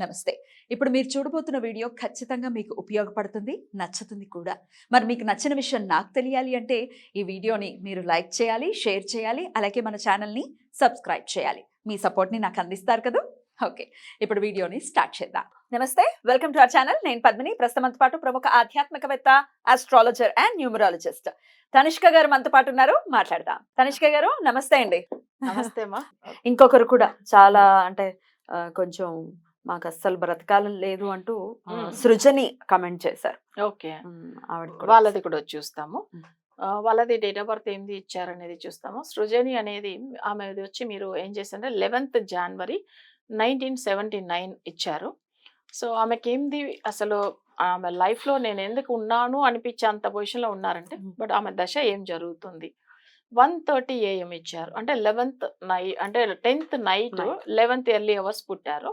నమస్తే. ఇప్పుడు మీరు చూడబోతున్న వీడియో ఖచ్చితంగా మీకు ఉపయోగపడుతుంది, నచ్చుతుంది కూడా. మరి మీకు నచ్చిన విషయం నాకు తెలియాలి అంటే ఈ వీడియోని మీరు లైక్ చేయాలి, షేర్ చేయాలి, అలాగే మన ఛానల్‌ని సబ్స్క్రైబ్ చేయాలి. మీ సపోర్ట్‌ని నాకు అందిస్తారు కదూ! ఓకే. ఇప్పుడు వీడియోని స్టార్ట్ చేద్దాం. నమస్తే. Welcome to our channel. నేను పద్మిని. ప్రస్తుతం మనతో పాటు ప్రముఖ ఆధ్యాత్మికవేత్త, ఆస్ట్రాలజర్ అండ్ న్యూమరాలజిస్ట్ తనిష్క గారు మనతో పాటు ఉన్నారు. మాట్లాడదాం. తనిష్క గారు నమస్తే అండి. నమస్తే అమ్మా. ఇంకొకరు కూడా చాలా అంటే కొంచెం మాకు అస్సలు బ్రతకాలం లేదు అంటూ సృజని కమెంట్ చేశారు. ఓకే. ఆవిడ వాళ్ళది కూడా చూస్తాము. మ్మ్. వాళ్ళది డేట్ ఆఫ్ బర్త్ ఏంది ఇచ్చారనేది చూస్తాము. సృజని అనేది ఆమెది వచ్చి మీరు ఏం చేశారంటే 11th January 1979 ఇచ్చారు. సో ఆమెకి ఏంది అసలు ఆమె లైఫ్ లో నేను ఎందుకు ఉన్నాను అనిపించే అంత పొజిషన్ లో ఉన్నారంటే, బట్ ఆమె దశ ఏం జరుగుతుంది 1:30 AM ఇచ్చారు. అంటే 11th నైట్ అంటే 10th night 11th early hours పుట్టారు.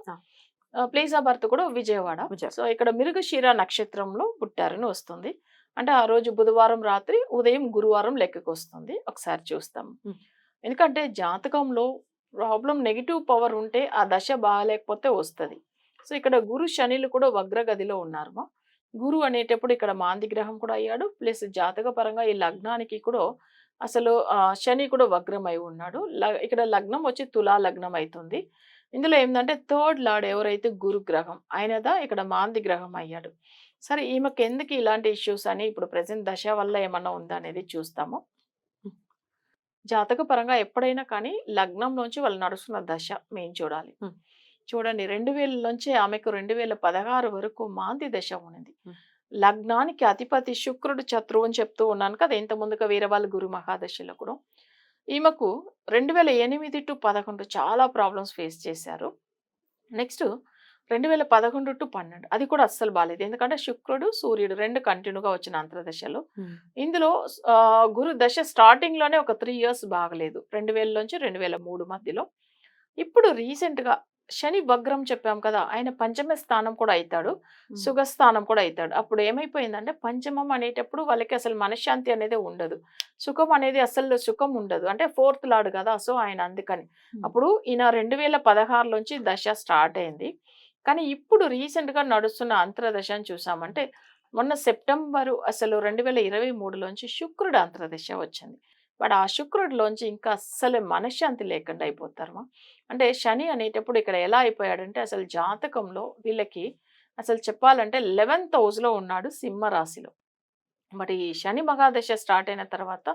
ప్లేస్ ఆఫ్ బర్త్ కూడా విజయవాడ. సో ఇక్కడ మిరుగశిర నక్షత్రంలో పుట్టారని వస్తుంది. అంటే ఆ రోజు బుధవారం రాత్రి ఉదయం గురువారం లెక్కకు వస్తుంది. ఒకసారి చూస్తాం. ఎందుకంటే జాతకంలో ప్రాబ్లం నెగిటివ్ పవర్ ఉంటే ఆ దశ బాగాలేకపోతే వస్తుంది. సో ఇక్కడ గురు శనిలు కూడా వగ్రగదిలో ఉన్నారు. గురు అనేటప్పుడు ఇక్కడ మాంది గ్రహం కూడా అయ్యాడు. ప్లస్ జాతక పరంగా ఈ లగ్నానికి కూడా అసలు శని కూడా వగ్రమై ఉన్నాడు. ఇక్కడ లగ్నం వచ్చి తులా లగ్నం అవుతుంది. ఇందులో ఏంటంటే థర్డ్ లార్డ్ ఎవరైతే గురు గ్రహం ఆయనదా ఇక్కడ మాంది గ్రహం అయ్యాడు. సరే ఈమెకి ఎందుకు ఇలాంటి ఇష్యూస్ అని ఇప్పుడు ప్రెసెంట్ దశ వల్ల ఏమన్నా ఉందా అనేది చూస్తాము. జాతక పరంగా ఎప్పుడైనా కానీ లగ్నం నుంచి వాళ్ళు నడుస్తున్న దశ మేము చూడాలి. చూడండి 2000 నుంచి ఆమెకు 2016 వరకు మాంది దశ ఉన్నది. లగ్నానికి అధిపతి శుక్రుడు శత్రువు అని చెప్తూ ఉన్నాను కదా ఇంత ముందుగా వేరే వాళ్ళ గురు మహాదశలో కూడా. ఈమెకు 2008 to 11 చాలా ప్రాబ్లమ్స్ ఫేస్ చేశారు. నెక్స్ట్ 2011 to 12 అది కూడా అస్సలు బాగాలేదు. ఎందుకంటే శుక్రుడు సూర్యుడు 2 కంటిన్యూగా వచ్చిన అంతర్దశలు. ఇందులో గురు దశ స్టార్టింగ్ లోనే ఒక 3 years బాగలేదు. 2000 నుంచి 2003 మధ్యలో. ఇప్పుడు రీసెంట్ గా శని వగ్రం చెప్పాం కదా ఆయన పంచమ స్థానం కూడా అవుతాడు, సుఖస్థానం కూడా అవుతాడు. అప్పుడు ఏమైపోయిందంటే పంచమం అనేటప్పుడు వాళ్ళకి అసలు మనశ్శాంతి అనేది ఉండదు, సుఖం అనేది అసలు సుఖం ఉండదు. అంటే 4th లార్డ్ కదా, సో ఆయన అందుకని అప్పుడు ఈయన 2016 నుంచి దశ స్టార్ట్ అయింది. కానీ ఇప్పుడు రీసెంట్ గా నడుస్తున్న అంతర్దశ అని చూసామంటే మొన్న సెప్టెంబరు అసలు 2023లోంచి శుక్రుడు అంతర్దశ వచ్చింది. బట్ ఆ శుక్రుడిలోంచి ఇంకా అస్సలు మనశ్శాంతి లేకుండా అయిపోతారు. అంటే శని అనేటప్పుడు ఇక్కడ ఎలా అయిపోయాడంటే అసలు జాతకంలో వీళ్ళకి అసలు చెప్పాలంటే 11th హౌస్లో ఉన్నాడు సింహ రాశిలో. బట్ ఈ శని మహాదశ స్టార్ట్ అయిన తర్వాత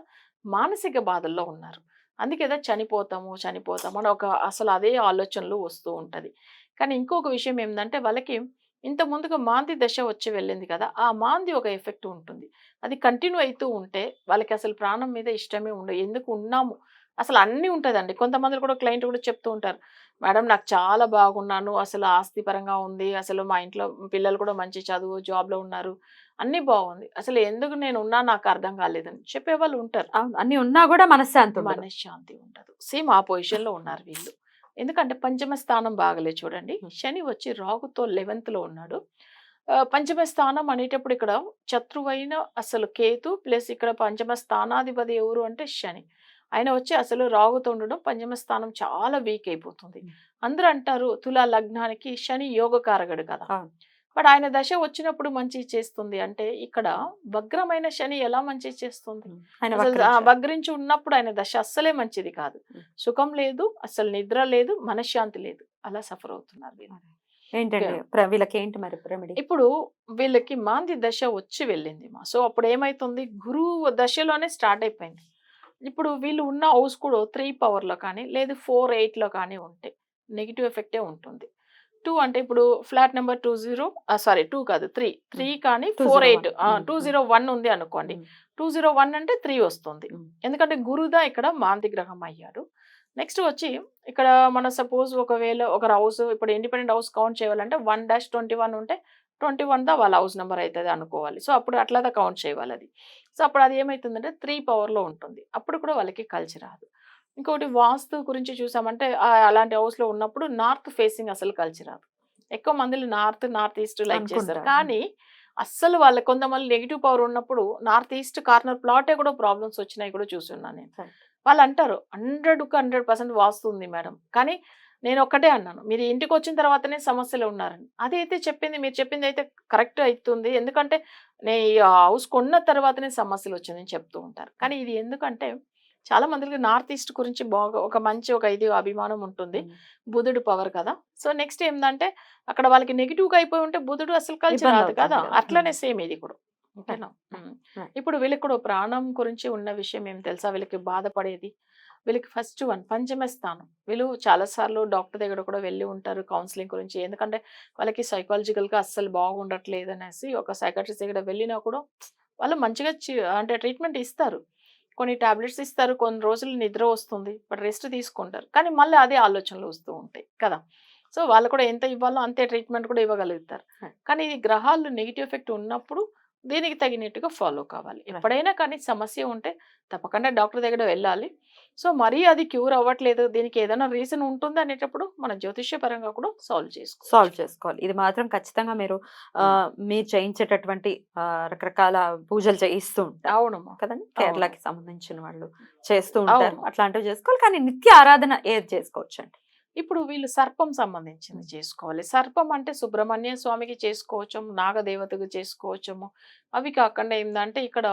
మానసిక బాధల్లో ఉన్నారు. అందుకేదా చనిపోతాము అని ఒక అసలు అదే ఆలోచనలు వస్తూ ఉంటుంది. కానీ ఇంకొక విషయం ఏంటంటే వాళ్ళకి ఇంత ముందుగా మాంది దశ వచ్చి వెళ్ళింది కదా, ఆ మాంది ఒక ఎఫెక్ట్ ఉంటుంది. అది కంటిన్యూ అవుతూ ఉంటే వాళ్ళకి అసలు ప్రాణం మీద ఇష్టమే ఉండదు. ఎందుకు ఉన్నాము అసలు అన్నీ ఉంటుందండి. కొంతమంది కూడా క్లయింట్ కూడా చెప్తూ ఉంటారు, మేడం నాకు చాలా బాగున్నాను, అసలు ఆస్తి పరంగా ఉంది, అసలు మా ఇంట్లో పిల్లలు కూడా మంచి చదువు జాబ్లో ఉన్నారు, అన్నీ బాగుంది, అసలు ఎందుకు నేను ఉన్నా నాకు అర్థం కాలేదని చెప్పేవాళ్ళు ఉంటారు. అన్ని ఉన్నా కూడా మనశ్శాంతి ఉండదు. సేమ్ ఆ పొజిషన్లో ఉన్నారు వీళ్ళు. ఎందుకంటే పంచమ స్థానం బాగలే చూడండి. శని వచ్చి రాగుతో 11th లో ఉన్నాడు. పంచమ స్థానం అనేటప్పుడు ఇక్కడ శత్రువైన అసలు కేతు ప్లస్ ఇక్కడ పంచమ స్థానాధిపతి ఎవరు అంటే శని. ఆయన వచ్చి అసలు రాగుతో ఉండడం పంచమ స్థానం చాలా వీక్ అయిపోతుంది. అందరూ అంటారు తులా లగ్నానికి శని యోగకారకుడు కదా, బట్ ఆయన దశ వచ్చినప్పుడు మంచి చేస్తుంది. అంటే ఇక్కడ వగ్రమైన శని ఎలా మంచి చేస్తుంది, వగ్రించి ఉన్నప్పుడు ఆయన దశ అస్సలే మంచిది కాదు. సుఖం లేదు, అసలు నిద్ర లేదు, మనశ్శాంతి లేదు, అలా సఫర్ అవుతున్నారు వీళ్ళు. వీళ్ళకి ఏంటి మరి రెమెడీ? ఇప్పుడు వీళ్ళకి మాంది దశ వచ్చి వెళ్ళింది సో అప్పుడు ఏమైతుంది గురువు దశలోనే స్టార్ట్ అయిపోయింది. ఇప్పుడు వీళ్ళు ఉన్న హౌస్ కూడా 3 పవర్లో కానీ లేదు 4, 8లో కానీ ఉంటే నెగిటివ్ ఎఫెక్టే ఉంటుంది. 2 అంటే ఇప్పుడు ఫ్లాట్ నెంబర్ 2 కాదు 3 కానీ 4, 8 201 ఉంది అనుకోండి. 201 అంటే 3 వస్తుంది. ఎందుకంటే గురుదా ఇక్కడ మాంది గ్రహం అయ్యాడు. నెక్స్ట్ వచ్చి ఇక్కడ మన సపోజ్ ఒకవేళ ఒక హౌస్ ఇప్పుడు ఇండిపెండెంట్ హౌస్ కౌంట్ చేయాలంటే 1-21 ఉంటే 21 దా వాళ్ళ హౌస్ నెంబర్ అవుతుంది అనుకోవాలి. సో అప్పుడు అట్లాదా కౌంట్ చేయాలి అది. సో అప్పుడు అది ఏమవుతుందంటే 3 పవర్లో ఉంటుంది. అప్పుడు కూడా వాళ్ళకి కలిసి రాదు. ఇంకోటి వాస్తు గురించి చూసామంటే అలాంటి హౌస్లో ఉన్నప్పుడు నార్త్ ఫేసింగ్ అసలు కలిసి రాదు. ఎక్కువ మందిలో నార్త్ ఈస్ట్ లైక్ చేస్తారు. కానీ అస్సలు వాళ్ళ కొంతమంది నెగిటివ్ పవర్ ఉన్నప్పుడు నార్త్ ఈస్ట్ కార్నర్ ప్లాటే కూడా ప్రాబ్లమ్స్ వచ్చినాయి కూడా చూస్తున్నాను నేను. వాళ్ళు అంటారు 100% వాస్తు ఉంది మేడం, కానీ నేను ఒక్కటే అన్నాను, మీరు ఇంటికి వచ్చిన తర్వాతనే సమస్యలు ఉన్నారని. అదైతే చెప్పింది, మీరు చెప్పింది అయితే కరెక్ట్ అవుతుంది. ఎందుకంటే నేను ఈ హౌస్ కొన్న తర్వాతనే సమస్యలు వచ్చిందని చెప్తూ ఉంటారు. కానీ ఇది ఎందుకంటే చాలా మందికి నార్త్ ఈస్ట్ గురించి బాగా ఒక మంచి ఒక ఇది అభిమానం ఉంటుంది. బుధుడు పవర్ కదా. సో నెక్స్ట్ ఏంటంటే అక్కడ వాళ్ళకి నెగిటివ్గా అయిపోయి ఉంటే బుధుడు అసలు కలిసి ఇబ్బంది రాదు అవుతుంది కదా. కదా. అట్లనే సేమ్ ఇది కూడా. ఓకేనా. right. ఇప్పుడు వీళ్ళకి కూడా ప్రాణం గురించి ఉన్న విషయం ఏం తెలుసా, వీళ్ళకి బాధపడేది వీళ్ళకి ఫస్ట్ వన్ పంచమ స్థానం. వీళ్ళు చాలాసార్లు డాక్టర్ దగ్గర కూడా వెళ్ళి ఉంటారు కౌన్సిలింగ్ గురించి. ఎందుకంటే వాళ్ళకి సైకాలజికల్గా అస్సలు బాగుండట్లేదు అనేసి ఒక సైకాట్రిస్ట్ దగ్గర వెళ్ళినా కూడా వాళ్ళు మంచిగా అంటే ట్రీట్మెంట్ ఇస్తారు, కొన్ని టాబ్లెట్స్ ఇస్తారు, కొన్ని రోజులు నిద్ర వస్తుంది, బట్ రెస్ట్ తీసుకుంటారు. కానీ మళ్ళీ అదే ఆలోచనలు వస్తూ ఉంటాయి కదా. సో వాళ్ళు కూడా ఎంత ఇవ్వాలో అంతే ట్రీట్మెంట్ కూడా ఇవ్వగలుగుతారు. కానీ ఇది గ్రహాలు నెగిటివ్ ఎఫెక్ట్ ఉన్నప్పుడు దీనికి తగినట్టుగా ఫాలో కావాలి. ఎప్పుడైనా కానీ సమస్య ఉంటే తప్పకుండా డాక్టర్ దగ్గర వెళ్ళాలి. సో మరీ అది క్యూర్ అవ్వట్లేదు, దీనికి ఏదైనా రీజన్ ఉంటుంది అనేటప్పుడు మన జ్యోతిష్య పరంగా కూడా సాల్వ్ చేసుకోవాలి. ఇది మాత్రం ఖచ్చితంగా మీరు మీరు చేయించేటటువంటి రకరకాల పూజలు చేయిస్తూ ఉంటారు. అవునమ్మా కదండి, కేరళకి సంబంధించిన వాళ్ళు చేస్తూ ఉంటారు. అట్లాంటివి చేసుకోవాలి. కానీ నిత్య ఆరాధన ఏది చేసుకోవచ్చు అండి? ఇప్పుడు వీళ్ళు సర్పం సంబంధించింది చేసుకోవాలి. సర్పం అంటే సుబ్రహ్మణ్య స్వామికి చేసుకోవచ్చము, నాగదేవతకు చేసుకోవచ్చము. అవి కాకుండా ఏంటంటే ఇక్కడ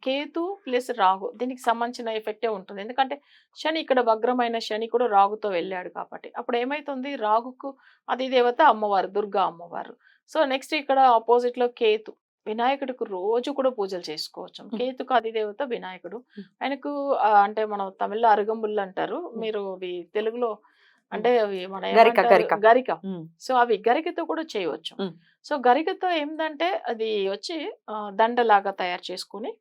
కేతు ప్లస్ రాహు దీనికి సంబంధించిన ఎఫెక్టే ఉంటుంది. ఎందుకంటే శని ఇక్కడ వగ్రమైన శని కూడా రాహుతో వెళ్ళాడు కాబట్టి అప్పుడు ఏమైతుంది, రాహుకు అది దేవత అమ్మవారు, దుర్గా అమ్మవారు. సో నెక్స్ట్ ఇక్కడ ఆపోజిట్ లో కేతు, వినాయకుడికి రోజు కూడా పూజలు చేసుకోవచ్చు. కేతుకు అది దేవత వినాయకుడు. ఆయనకు అంటే మనం తమిళ్లో అరుగంబుల్ అంటారు, మీరు తెలుగులో అంటే అవి మన గరిక. సో అవి గరికతో కూడా చేయవచ్చు. సో గరికతో ఏంటంటే అది వచ్చి దండలాగా తయారు చేసుకుని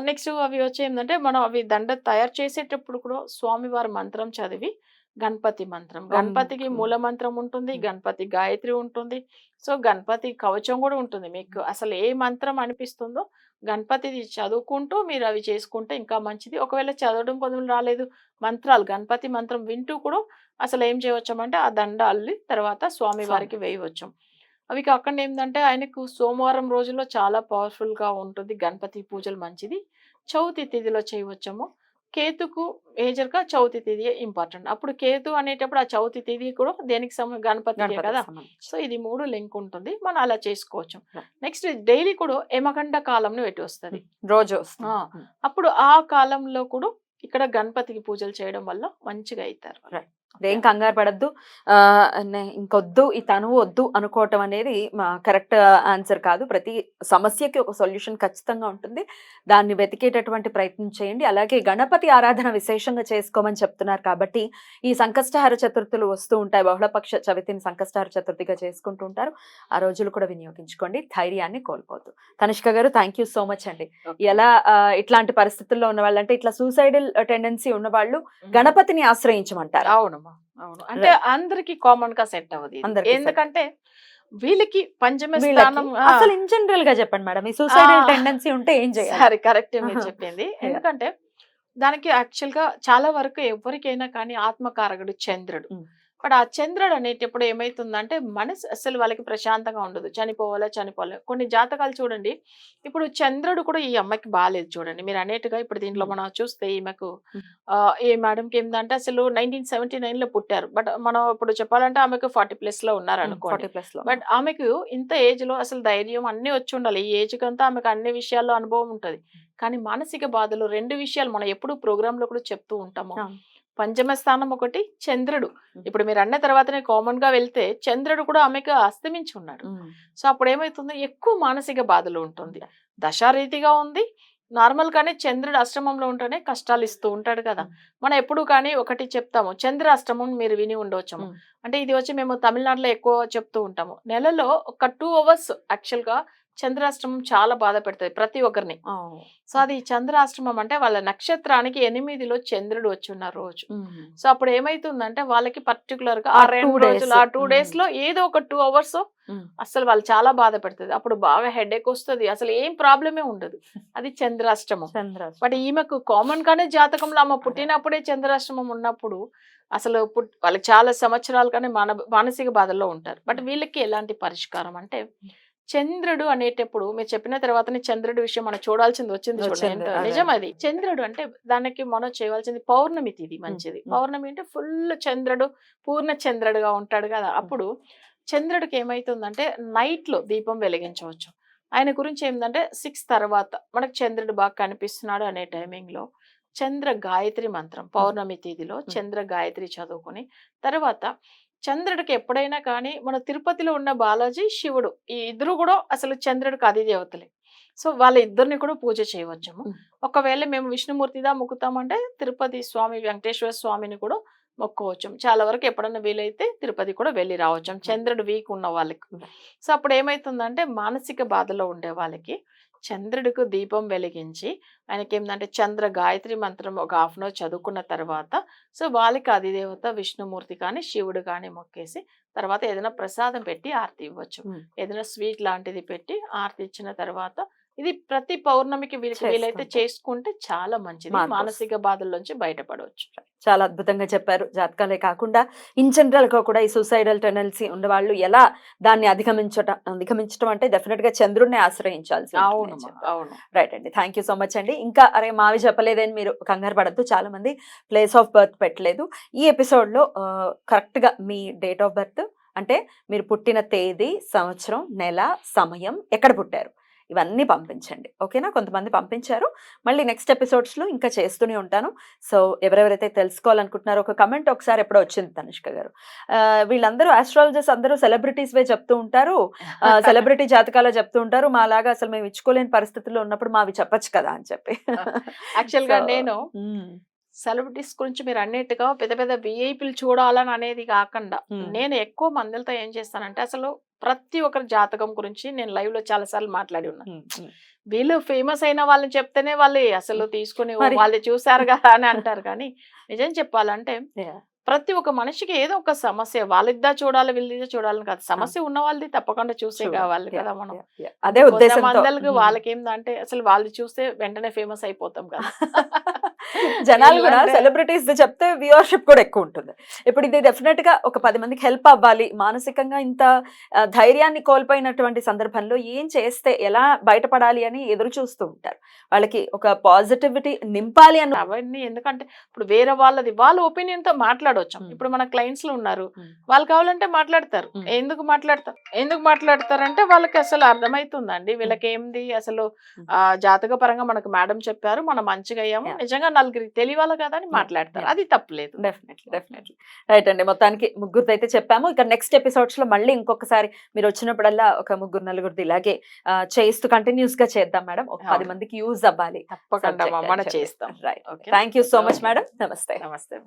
నెక్స్ట్ అవి వచ్చి ఏంటంటే మనం అవి దండ తయారు చేసేటప్పుడు కూడా స్వామివారి మంత్రం చదివి, గణపతి మంత్రం, గణపతికి మూల మంత్రం ఉంటుంది, గణపతి గాయత్రి ఉంటుంది, సో గణపతి కవచం కూడా ఉంటుంది. మీకు అసలు ఏ మంత్రం అనిపిస్తుందో గణపతిది చదువుకుంటూ మీరు అవి చేసుకుంటే ఇంకా మంచిది. ఒకవేళ చదవడం కొంచెం రాలేదు, మంత్రాలు గణపతి మంత్రం వింటూ కూడా అసలు ఏం చేయవచ్చామంటే ఆ దండ అల్లి తర్వాత స్వామి వారికి వేయవచ్చు. అవి కాకుండా ఏంటంటే ఆయనకు సోమవారం రోజుల్లో చాలా పవర్ఫుల్గా ఉంటుంది గణపతి పూజలు, మంచిది. చవితి తిథిలో చేయవచ్చము. కేతుకు మేజర్గా చవితి తిథి ఇంపార్టెంట్. అప్పుడు కేతు అనేటప్పుడు ఆ చవితి తిథి కూడా దేనికి గణపతికే కదా. సో ఇది 3 లింక్ ఉంటుంది, మనం అలా చేసుకోవచ్చు. నెక్స్ట్ డైలీ కూడా యమగండ కాలంలో ఎటు వస్తుంది రోజు. అప్పుడు ఆ కాలంలో కూడా ఇక్కడ గణపతికి పూజలు చేయడం వల్ల మంచిగా అవుతారు. ఏం కంగారు పడద్దు, ఇంకొద్దు ఈ తనువు వద్దు అనుకోవటం అనేది కరెక్ట్ ఆన్సర్ కాదు. ప్రతి సమస్యకి ఒక సొల్యూషన్ ఖచ్చితంగా ఉంటుంది, దాన్ని వెతికేటటువంటి ప్రయత్నం చేయండి. అలాగే గణపతి ఆరాధన విశేషంగా చేసుకోమని చెప్తున్నారు కాబట్టి ఈ సంకష్టహార చతుర్థులు వస్తూ ఉంటాయి, బహుళపక్ష చవితిని సంకష్టహార చతుర్థిగా చేసుకుంటూ ఉంటారు. ఆ రోజులు కూడా వినియోగించుకోండి, ధైర్యాన్ని కోల్పోతూ. తనిష్క గారు, థ్యాంక్ యూ సో మచ్ అండి. ఎలా ఇట్లాంటి పరిస్థితుల్లో ఉన్న వాళ్ళు, అంటే ఇట్లా సూసైడల్ టెండెన్సీ ఉన్న వాళ్ళు గణపతిని ఆశ్రయించమంటారు? అవును, అంటే అందరికి కామన్ గా సెట్ అవ్వదు, ఎందుకంటే వీళ్ళకి పంచమ స్థానం. అసలు ఇన్ జనరల్ గా చెప్పండి మేడం, ఈ సూసైడల్ టెండెన్సీ ఉంటే ఏం చేయాలి? కరెక్ట్ మీరు చెప్పింది. ఎందుకంటే దానికి యాక్చువల్ గా చాలా వరకు ఎవరికైనా కానీ ఆత్మకారకుడు చంద్రుడు. బట్ ఆ చంద్రుడు అనేటప్పుడు ఏమైతుందంటే మనసు అసలు వాళ్ళకి ప్రశాంతంగా ఉండదు, చనిపోవాలి. కొన్ని జాతకాలు చూడండి, ఇప్పుడు చంద్రుడు కూడా ఈ అమ్మాయికి బాగాలేదు చూడండి. మీరు అనేట్టుగా ఇప్పుడు దీంట్లో మనం చూస్తే ఈమెకు ఈ మేడంకి ఏంటంటే అసలు 1979 లో పుట్టారు, బట్ మనం ఇప్పుడు చెప్పాలంటే ఆమెకు 40+ లో ఉన్నారు అనుకోండి. బట్ ఆమెకు ఇంత ఏజ్ లో అసలు ధైర్యం అన్ని వచ్చి ఉండాలి. ఈ ఏజ్ కంతా ఆమెకు అన్ని విషయాల్లో అనుభవం ఉంటది. కానీ మానసిక బాధలు 2 విషయాలు మనం ఎప్పుడు ప్రోగ్రామ్ లో కూడా చెప్తూ ఉంటాము. పంచమ స్థానం ఒకటి, చంద్రుడు. ఇప్పుడు మీరు అన్న తర్వాతనే కామన్ గా వెళ్తే చంద్రుడు కూడా ఆమెకు అస్తమించి ఉన్నాడు. సో అప్పుడు ఏమైతుంది, ఎక్కువ మానసిక బాధలు ఉంటుంది. దశారీతిగా ఉంది నార్మల్ గానే, చంద్రుడు అష్టమంలో ఉంటేనే కష్టాలు ఇస్తూ ఉంటాడు కదా. మనం ఎప్పుడు కానీ ఒకటి చెప్తాము, చంద్ర అష్టమం మీరు విని ఉండవచ్చాము. అంటే ఇది వచ్చి మేము తమిళనాడులో ఎక్కువ చెప్తూ ఉంటాము. నెలలో ఒక 2 hours యాక్చువల్ గా చంద్రాష్టమం చాలా బాధ పెడుతుంది ప్రతి ఒక్కరిని. సో అది చంద్రాష్టమం అంటే వాళ్ళ నక్షత్రానికి 8లో చంద్రుడు వచ్చి ఉన్న రోజు. సో అప్పుడు ఏమైతుందంటే వాళ్ళకి పర్టికులర్ గా ఆ 2 days లో ఏదో ఒక 2 hours అసలు వాళ్ళు చాలా బాధ పెడుతుంది. అప్పుడు బాగా హెడేక్ వస్తుంది, అసలు ఏం ప్రాబ్లమే ఉండదు. అది చంద్రాష్టమం. బట్ ఈమెకు కామన్ గానే జాతకంలో ఆమె పుట్టినప్పుడే చంద్రాష్టమం ఉన్నప్పుడు అసలు వాళ్ళకి చాలా సంవత్సరాలు కానీ మానసిక బాధల్లో ఉంటారు. బట్ వీళ్ళకి ఎలాంటి పరిష్కారం అంటే చంద్రుడు అనేటప్పుడు మీరు చెప్పిన తర్వాతనే చంద్రుడి విషయం మనం చూడాల్సింది వచ్చింది చూడండి. వచ్చింది, ఎంత అదే. నిజం అది. చంద్రుడు అంటే దానికి మనం చేయవలసింది పౌర్ణమి తిథి మంచిది. పౌర్ణమి అంటే ఫుల్ చంద్రుడు, పూర్ణ చంద్రుడుగా ఉంటాడు కదా! అప్పుడు చంద్రుడికి ఏమైతుందంటే నైట్‌లో దీపం వెలిగించవచ్చు. ఆయన గురించి ఏందంటే 6 తర్వాత మనకు చంద్రుడు బాగా కనిపిస్తున్నాడు అనే టైమింగ్‌లో చంద్ర గాయత్రి మంత్రం పౌర్ణమి తిథిలో చంద్ర గాయత్రి చదువుకొని తర్వాత చంద్రుడికి ఎప్పుడైనా కానీ మన తిరుపతిలో ఉన్న బాలాజీ, శివుడు ఈ ఇద్దరు కూడా అసలు చంద్రుడికి అధిదేవతలే. సో వాళ్ళ ఇద్దరిని కూడా పూజ చేయవచ్చుము. ఒకవేళ మేము విష్ణుమూర్తిదా మొక్కుతామంటే తిరుపతి స్వామి వెంకటేశ్వర స్వామిని కూడా మొక్కోవచ్చు. చాలా వరకు ఎప్పుడన్నా వీలైతే తిరుపతి కూడా వెళ్ళి రావచ్చు. చంద్రుడు వీక్ ఉన్న వాళ్ళకి. సో అప్పుడు ఏమైతుందంటే మానసిక బాధలో ఉండే వాళ్ళకి చంద్రుడికి దీపం వెలిగించి ఆయనకి ఏంటంటే చంద్ర గాయత్రి మంత్రం ఒక హాఫ్ అన్ అవర్ చదువుకున్న తర్వాత సో వాళ్ళకి అధిదేవత విష్ణుమూర్తి కానీ శివుడు కానీ మొక్కేసి తర్వాత ఏదైనా ప్రసాదం పెట్టి ఆరతి ఇవ్వచ్చు. ఏదైనా స్వీట్ లాంటిది పెట్టి ఆరతి ఇచ్చిన తర్వాత ఇది ప్రతి పౌర్ణమికి వీలైతే చేసుకుంటే చాలా మంచిది. మానసిక బాధల్లోంచి బయటపడవచ్చు. చాలా అద్భుతంగా చెప్పారు. జాతకాలే కాకుండా ఇన్ జనరల్ గా కూడా ఈ సూసైడల్ టెండెన్సీ ఉన్న వాళ్ళు ఎలా దాన్ని అధిగమించడం అంటే డెఫినెట్ గా చంద్రుడిని ఆశ్రయించాల్సి అవును అవును. రైట్ అండి. థ్యాంక్ యూ సో మచ్ అండి. ఇంకా అరే మావి చెప్పలేదని మీరు కంగారు పడద్దు. చాలా మంది ప్లేస్ ఆఫ్ బర్త్ పెట్టలేదు. ఈ ఎపిసోడ్ లో కరెక్ట్ గా మీ డేట్ ఆఫ్ బర్త్ అంటే మీరు పుట్టిన తేదీ, సంవత్సరం, నెల, సమయం, ఎక్కడ పుట్టారు ఇవన్నీ పంపించండి. ఓకేనా? కొంతమంది పంపించారు. మళ్ళీ నెక్స్ట్ ఎపిసోడ్స్లో ఇంకా చేస్తూనే ఉంటాను. సో ఎవరెవరైతే తెలుసుకోవాలనుకుంటున్నారో ఒక కమెంట్ ఒకసారి ఎప్పుడో వచ్చింది తనిష్క గారు. వీళ్ళందరూ ఆస్ట్రాలజర్స్ అందరూ సెలబ్రిటీస్ వే చెప్తూ ఉంటారు, సెలబ్రిటీ జాతకాలు చెప్తూ ఉంటారు. మాలాగా అసలు మేము ఇచ్చుకోలేని పరిస్థితుల్లో ఉన్నప్పుడు మావి చెప్పచ్చు కదా అని చెప్పి. యాక్చువల్గా నేను సెలబ్రిటీస్ గురించి మీరు అన్నట్టుగా పెద్ద పెద్ద విఐపీలు చూడాలని అనేది కాకుండా నేను ఎక్కువ మందితో ఏం చేస్తానంటే అసలు ప్రతి ఒక్కరి జాతకం గురించి నేను లైవ్ లో చాలా సార్లు మాట్లాడి ఉన్నాను. వీళ్ళు ఫేమస్ అయిన వాళ్ళని చెప్తేనే వాళ్ళు అసలు తీసుకుని వాళ్ళు చూసారు కదా అని అంటారు. కానీ నిజం చెప్పాలంటే ప్రతి ఒక్క మనిషికి ఏదో ఒక సమస్య వాళ్ళిద్దా చూడాలి వీళ్ళిద్దా చూడాలని కాదు, సమస్య ఉన్న వాళ్ళది తప్పకుండా చూసే కావాలి కదా మనం. అదే ఉద్దేశం. మందలకు వాళ్ళకి ఏంటంటే అసలు వాళ్ళు చూస్తే వెంటనే ఫేమస్ అయిపోతాం కదా. జనాలు కూడా సెలబ్రిటీస్ చెప్తే వ్యూవర్షిప్ కూడా ఎక్కువ ఉంటుంది. ఇప్పుడు ఇది డెఫినెట్ గా ఒక 10 మందికి హెల్ప్ అవ్వాలి. మానసికంగా ఇంత ధైర్యాన్ని కోల్పోయినటువంటి సందర్భంలో ఏం చేస్తే ఎలా బయటపడాలి అని ఎదురు చూస్తూ ఉంటారు. వాళ్ళకి ఒక పాజిటివిటీ నింపాలి అని అవన్నీ. ఎందుకంటే ఇప్పుడు వేరే వాళ్ళది వాళ్ళ ఒపీనియన్ తో మాట్లాడవచ్చు. ఇప్పుడు మన క్లయింట్స్ లో ఉన్నారు, వాళ్ళు కావాలంటే మాట్లాడతారు. ఎందుకు మాట్లాడతారంటే వాళ్ళకి అసలు అర్థమవుతుందండి వీళ్ళకి ఏంది అసలు జాతక పరంగా మనకు మేడం చెప్పారు, మనం మంచిగా అయ్యాము, నిజంగా నలుగురికి తెలియాలి కదా అని మాట్లాడతారు. అది తప్పులేదు. డెఫినెట్లీ రైట్ అండి. మొత్తానికి ముగ్గురిది అయితే చెప్పాము. ఇక నెక్స్ట్ ఎపిసోడ్స్ లో మళ్ళీ ఇంకొకసారి మీరు వచ్చినప్పుడల్లా ఒక 3-4 ఇలాగే చేస్తూ కంటిన్యూస్ గా చేద్దాం మేడం. ఒక 10 మందికి యూజ్ అవ్వాలి. తప్పకుండా మనం చేస్తాం. Right. Thank you so much madam. నమస్తే. నమస్తే.